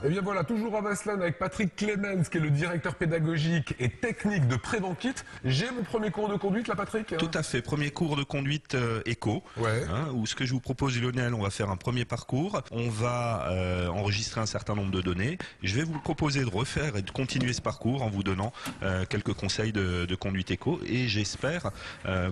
Et bien voilà, toujours à Vasselonne avec Patrick Clemens, qui est le directeur pédagogique et technique de Prévenkit. J'ai mon premier cours de conduite là, Patrick? Tout à fait, premier cours de conduite éco, Ouais. Où ce que je vous propose, Lionel, on va faire un premier parcours, on va enregistrer un certain nombre de données. Je vais vous proposer de refaire et de continuer ce parcours en vous donnant quelques conseils de conduite éco, et j'espère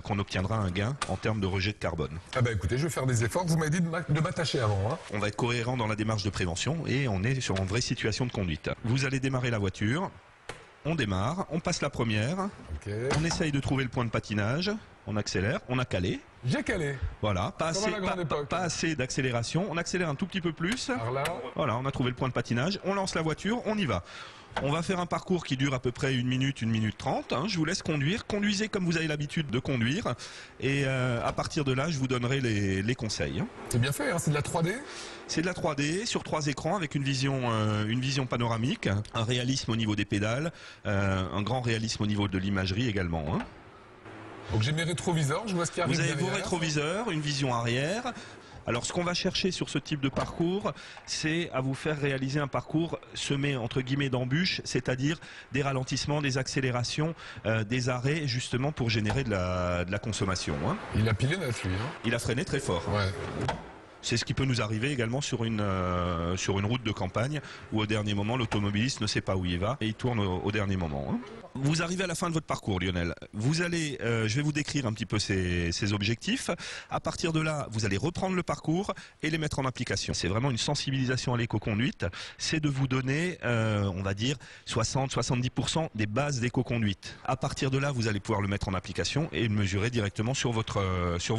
qu'on obtiendra un gain en termes de rejet de carbone. Ah bah écoutez, je vais faire des efforts. Vous m'avez dit de m'attacher avant. Hein. On va être cohérent dans la démarche de prévention et on est sur une vraie situation de conduite. Vous allez démarrer la voiture, on démarre, on passe la première, Okay. on essaye de trouver le point de patinage, on accélère, on a calé. J'ai calé. Voilà, pas Comme à la grande époque. pas assez d'accélération, on accélère un tout petit peu plus. Alors là, Voilà, on a trouvé le point de patinage, on lance la voiture, on y va. On va faire un parcours qui dure à peu près 1 minute 30. Je vous laisse conduire. Conduisez comme vous avez l'habitude de conduire. Et à partir de là, je vous donnerai les conseils. c'est bien fait, hein, c'est de la 3D. C'est de la 3D sur 3 écrans avec une vision panoramique, un réalisme au niveau des pédales, un grand réalisme au niveau de l'imagerie également. Donc j'ai mes rétroviseurs, je vois ce qui arrive Vous avez vos derrière. rétroviseurs, une vision arrière. Alors ce qu'on va chercher sur ce type de parcours, c'est à vous faire réaliser un parcours semé entre guillemets d'embûches, c'est-à-dire des ralentissements, des accélérations, des arrêts, justement pour générer de la consommation. Il a pilé net, lui. Hein. Il a freiné très fort. Ouais. C'est ce qui peut nous arriver également sur une route de campagne où au dernier moment l'automobiliste ne sait pas où il va et il tourne au dernier moment. Vous arrivez à la fin de votre parcours, Lionel. Vous allez, je vais vous décrire un petit peu ces objectifs. À partir de là, vous allez reprendre le parcours et les mettre en application. C'est vraiment une sensibilisation à l'éco-conduite. C'est de vous donner, on va dire, 60-70% des bases d'éco-conduite. À partir de là, vous allez pouvoir le mettre en application et le mesurer directement sur votre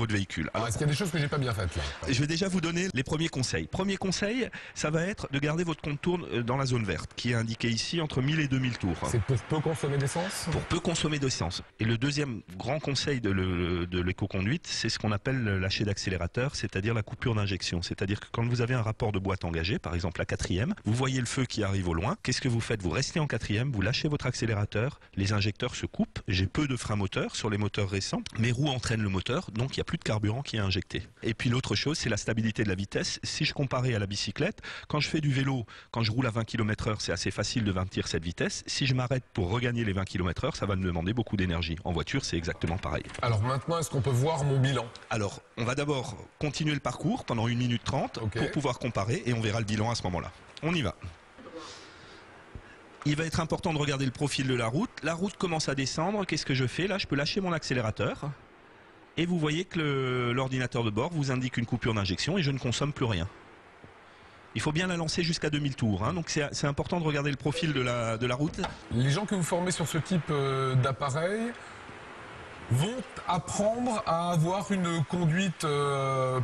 véhicule. Alors, est-ce qu'il y a des choses que j'ai pas bien faites là? Je vais déjà vous donner les premiers conseils. Premier conseil, ça va être de garder votre compte tourne dans la zone verte, qui est indiquée ici entre 1000 et 2000 tours. C'est pour peu consommer d'essence? Pour peu consommer d'essence. Et le deuxième grand conseil de l'éco-conduite, c'est ce qu'on appelle le lâcher d'accélérateur, c'est-à-dire la coupure d'injection. C'est-à-dire que quand vous avez un rapport de boîte engagé, par exemple la 4e, vous voyez le feu qui arrive au loin, qu'est-ce que vous faites? Vous restez en 4e, vous lâchez votre accélérateur, les injecteurs se coupent, j'ai peu de frein moteur sur les moteurs récents, mes roues entraînent le moteur, donc il n'y a plus de carburant qui est injecté. Et puis l'autre chose, c'est la stabilité de la vitesse. Si je comparais à la bicyclette, quand je fais du vélo, quand je roule à 20 km/h, c'est assez facile de maintenir cette vitesse. Si je m'arrête pour regagner les 20 km/h, ça va me demander beaucoup d'énergie. En voiture, c'est exactement pareil. Alors maintenant, est-ce qu'on peut voir mon bilan? Alors, on va d'abord continuer le parcours pendant 1 minute 30 pour pouvoir comparer et on verra le bilan à ce moment-là. On y va. Il va être important de regarder le profil de la route. La route commence à descendre. Qu'est-ce que je fais? Là, je peux lâcher mon accélérateur. Et vous voyez que l'ordinateur de bord vous indique une coupure d'injection et je ne consomme plus rien. Il faut bien la lancer jusqu'à 2000 tours, donc c'est important de regarder le profil de la route. Les gens que vous formez sur ce type d'appareil vont apprendre à avoir une conduite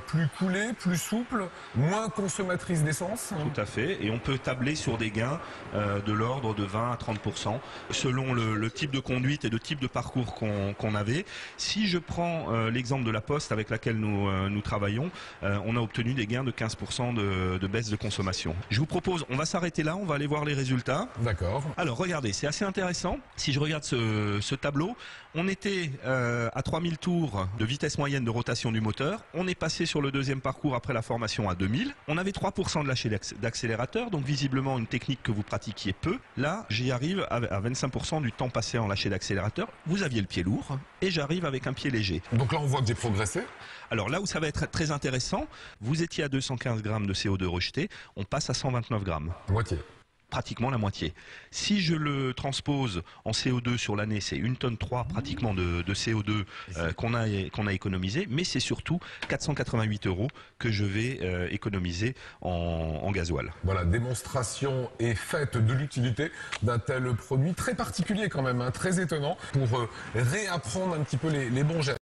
plus coolée, plus souple, moins consommatrice d'essence. Tout à fait, et on peut tabler sur des gains de l'ordre de 20 à 30% selon le type de conduite et le type de parcours qu'on avait. Si je prends l'exemple de la Poste avec laquelle nous travaillons, on a obtenu des gains de 15% de baisse de consommation. Je vous propose, on va s'arrêter là, on va aller voir les résultats. D'accord. Alors regardez, c'est assez intéressant. Si je regarde ce tableau, on était à 3000 tours de vitesse moyenne de rotation du moteur. On est passé sur le deuxième parcours après la formation à 2000. On avait 3% de lâcher d'accélérateur, donc visiblement une technique que vous pratiquiez peu. Là, j'y arrive à 25% du temps passé en lâcher d'accélérateur. Vous aviez le pied lourd et j'arrive avec un pied léger. Donc là, on voit que j'ai progressé. Alors là où ça va être très intéressant, vous étiez à 215 grammes de CO2 rejeté, on passe à 129 grammes. Moitié. Pratiquement la moitié. Si je le transpose en CO2 sur l'année, c'est 1,3 tonne pratiquement de CO2 qu'on a économisé, mais c'est surtout 488 € que je vais économiser en gasoil. Voilà, démonstration est faite de l'utilité d'un tel produit très particulier quand même, très étonnant, pour réapprendre un petit peu les bons gestes.